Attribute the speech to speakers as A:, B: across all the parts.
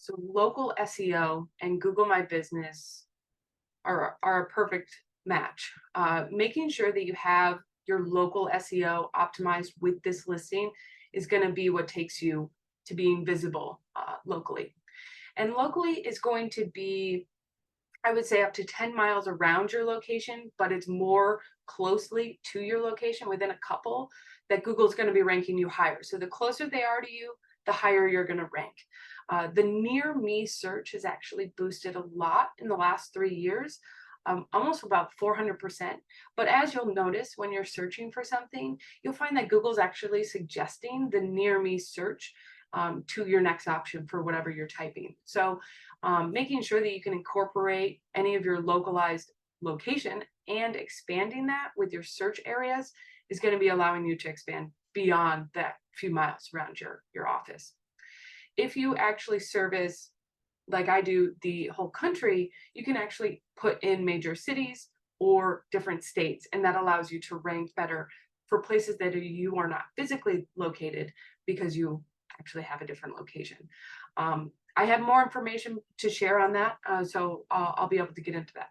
A: So local SEO and Google My Business are a perfect match. Making sure that you have your local SEO optimized with this listing is going to be what takes you to being visible locally. And locally is going to be, I would say, up to 10 miles around your location, but it's more closely to your location, within a couple, that Google's going to be ranking you higher. So the closer they are to you, the higher you're going to rank. The near me search has actually boosted a lot in the last 3 years, almost about 400%. But as you'll notice when you're searching for something, you'll find that Google's actually suggesting the near me search to your next option for whatever you're typing. So making sure that you can incorporate any of your localized location and expanding that with your search areas is going to be allowing you to expand beyond that few miles around your office. If you actually service, like I do, the whole country, you can actually put in major cities or different states, and that allows you to rank better for places that you are not physically located because you actually have a different location. I have more information to share on that, so I'll be able to get into that.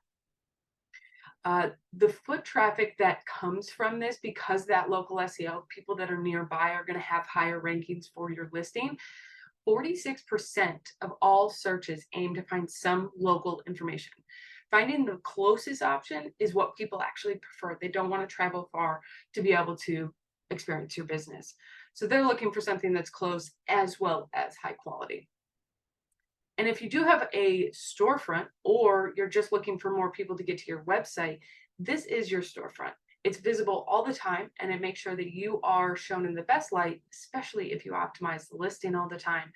A: The foot traffic that comes from this, because that local SEO, people that are nearby are going to have higher rankings for your listing. 46% of all searches aim to find some local information. Finding the closest option is what people actually prefer. They don't want to travel far to be able to experience your business. So they're looking for something that's close as well as high quality. And if you do have a storefront, or you're just looking for more people to get to your website, this is your storefront. It's visible all the time, and it makes sure that you are shown in the best light, especially if you optimize the listing all the time,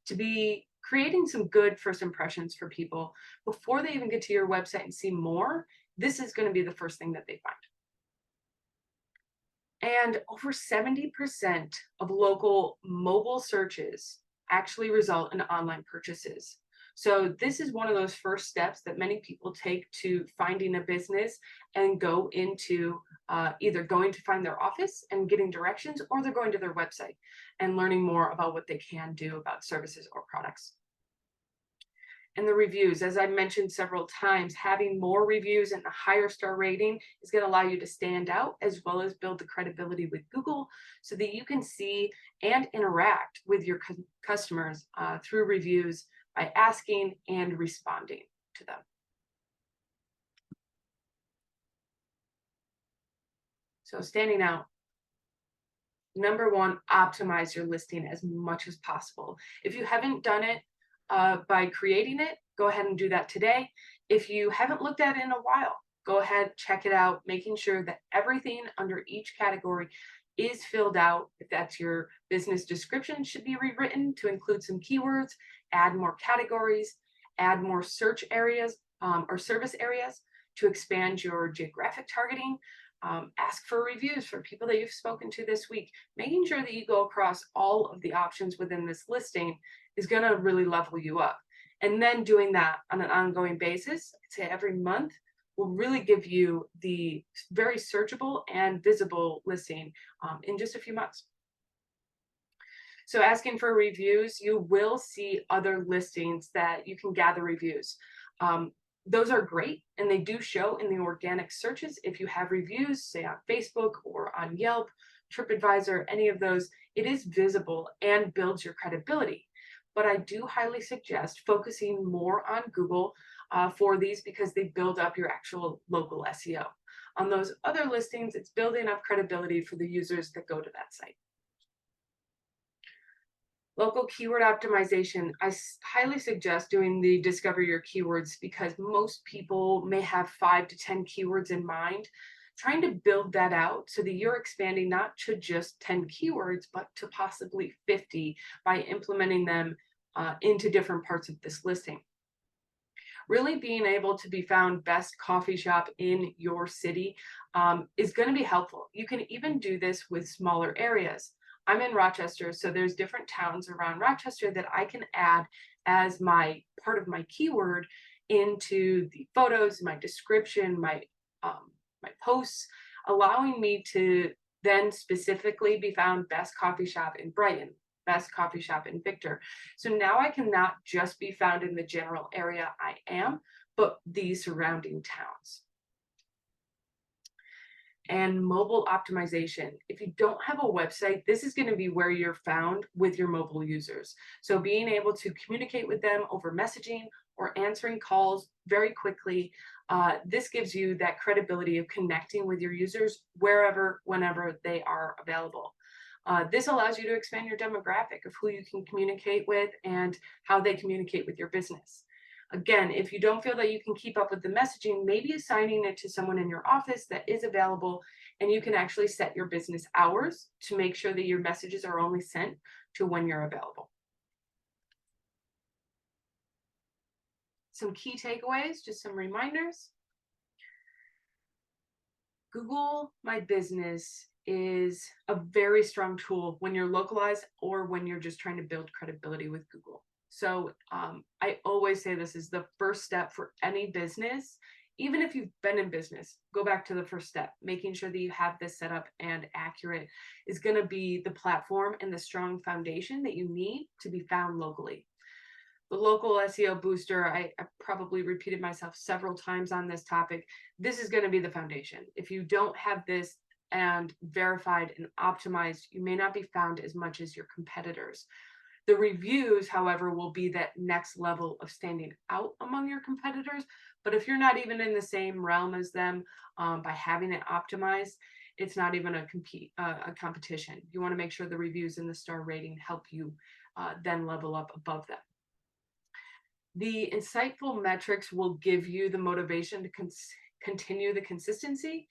A: to be creating some good first impressions for people before they even get to your website and see more. This is going to be the first thing that they find. And over 70% of local mobile searches actually result in online purchases. So this is one of those first steps that many people take to finding a business and go into either going to find their office and getting directions, or they're going to their website and learning more about what they can do about services or products. And the reviews, as I mentioned several times, having more reviews and a higher star rating is going to allow you to stand out, as well as build the credibility with Google, so that you can see and interact with your customers through reviews by asking and responding to them. So standing out. Number one, optimize your listing as much as possible. If you haven't done it by creating it, go ahead and do that today. If you haven't looked at it in a while, go ahead, check it out, making sure that everything under each category is filled out. If that's your business description, should be rewritten to include some keywords, add more categories, add more search areas or service areas to expand your geographic targeting. Ask for reviews for people that you've spoken to this week. Making sure that you go across all of the options within this listing is going to really level you up. And then doing that on an ongoing basis, I'd say every month, will really give you the very searchable and visible listing in just a few months. So asking for reviews, you will see other listings that you can gather reviews. Those are great, and they do show in the organic searches. If you have reviews, say on Facebook or on Yelp, TripAdvisor, any of those, it is visible and builds your credibility. But I do highly suggest focusing more on Google for these, because they build up your actual local SEO. On those other listings, it's building up credibility for the users that go to that site. Local keyword optimization, I highly suggest doing the Discover Your Keywords, because most people may have 5 to 10 keywords in mind. Trying to build that out so that you're expanding not to just 10 keywords, but to possibly 50 by implementing them into different parts of this listing. Really being able to be found best coffee shop in your city is going to be helpful. You can even do this with smaller areas. I'm in Rochester, so there's different towns around Rochester that I can add as my part of my keyword into the photos, my description, my posts, allowing me to then specifically be found best coffee shop in Brighton, best coffee shop in Victor. So now I can not just be found in the general area I am, but the surrounding towns. And mobile optimization. If you don't have a website, this is going to be where you're found with your mobile users. So being able to communicate with them over messaging or answering calls very quickly, this gives you that credibility of connecting with your users wherever, whenever they are available. This allows you to expand your demographic of who you can communicate with and how they communicate with your business. Again, if you don't feel that you can keep up with the messaging, maybe assigning it to someone in your office that is available, and you can actually set your business hours to make sure that your messages are only sent to when you're available. Some key takeaways, just some reminders. Google My Business is a very strong tool when you're localized or when you're just trying to build credibility with Google. So I always say this is the first step for any business. Even if you've been in business, go back to the first step. Making sure that you have this set up and accurate is going to be the platform and the strong foundation that you need to be found locally. The local SEO booster, I probably repeated myself several times on this topic. This is going to be the foundation. If you don't have this and verified and optimized, you may not be found as much as your competitors. The reviews, however, will be that next level of standing out among your competitors. But if you're not even in the same realm as them, by having it optimized, it's not even a competition. You want to make sure the reviews and the star rating help you then level up above them. The insightful metrics will give you the motivation to continue the consistency.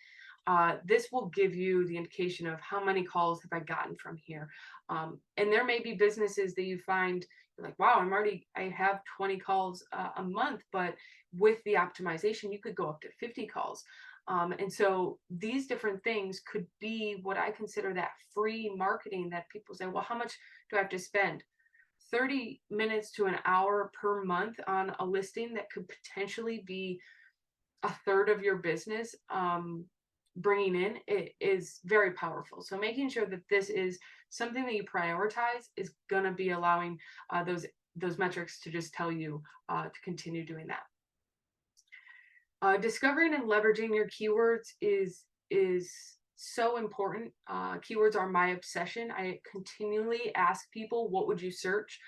A: This will give you the indication of how many calls have I gotten from here. And there may be businesses that you find you're like, wow, I have 20 calls a month, but with the optimization, you could go up to 50 calls. And so these different things could be what I consider that free marketing that people say, well, how much do I have to spend? 30 minutes to an hour per month on a listing that could potentially be a third of your business bringing in, it is very powerful. So making sure that this is something that you prioritize is going to be allowing those metrics to just tell you to continue doing that. Discovering and leveraging your keywords is so important. Keywords are my obsession. I continually ask people, what would you search?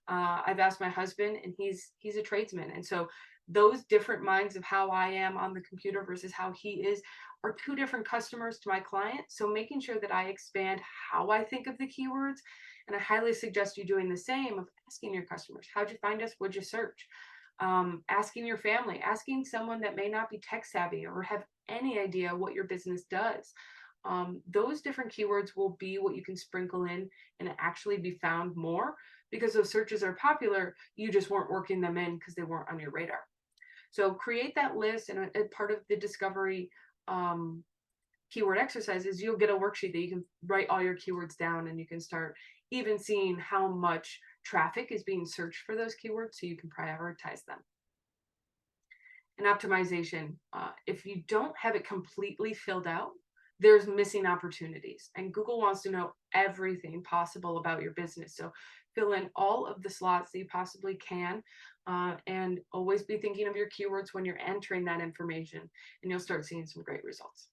A: I've asked my husband, and he's a tradesman. And so those different minds of how I am on the computer versus how he is are two different customers to my client. So making sure that I expand how I think of the keywords, and I highly suggest you doing the same of asking your customers, how'd you find us? What'd you search? Asking your family, asking someone that may not be tech savvy or have any idea what your business does. Those different keywords will be what you can sprinkle in and actually be found more, because those searches are popular. You just weren't working them in because they weren't on your radar. So create that list, and part of the discovery keyword exercises, you'll get a worksheet that you can write all your keywords down, and you can start even seeing how much traffic is being searched for those keywords so you can prioritize them. And optimization, if you don't have it completely filled out, there's missing opportunities, and Google wants to know everything possible about your business. So fill in all of the slots that you possibly can, and always be thinking of your keywords when you're entering that information, and you'll start seeing some great results.